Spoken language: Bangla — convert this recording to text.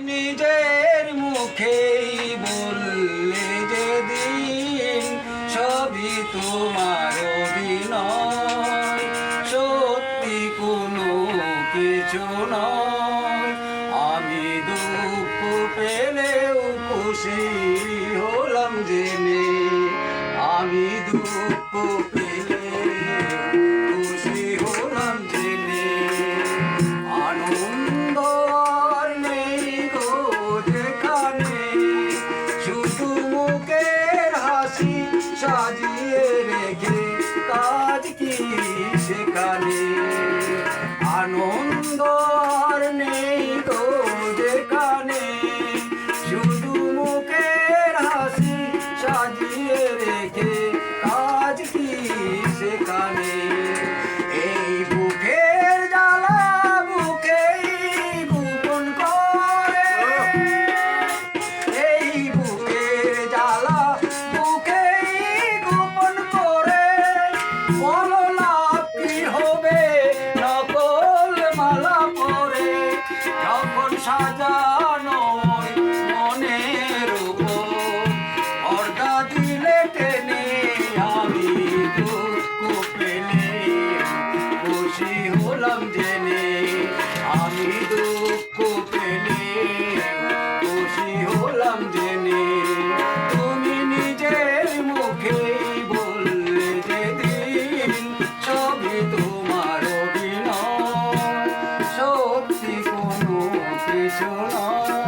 নিজের মুখেই বললে যেদিন সবই তোমার অভিনয়, সত্যি কোনো কিছু নয়। আমি দুঃখ পেলেও খুশি হলাম জেনে, আমি দুঃখ পেলেও খুশি হলাম জেনে। আনন্দ আর নেই গো যেখানে, শুধু মুখের হাসি সাজিয়ে রেখে কাজ কি সেখানে। আনন্দ আর নেই গো যেখানে, শুধু মুখের হাসি সাজিয়ে রেখে কাজ কি সেখানে। এই বুকের জ্বালা বুকেই গোপন করে, এই বুকের জ্বালা বুকেই গোপন করে, বলো লাভ কি হবে নকল মালা পরে। যখন সাজানো মনের উপর পর্দা দিলে টেনে, আমি দুঃখ পেলে খুশি হলাম জেনে, আমি দুঃখ পেলে খুশি হলাম জেনে। তুমি নিজের মুখেই বললে যেদিন সবই তোমার অভিনয়, সত্যি কোনো কিছু নয়।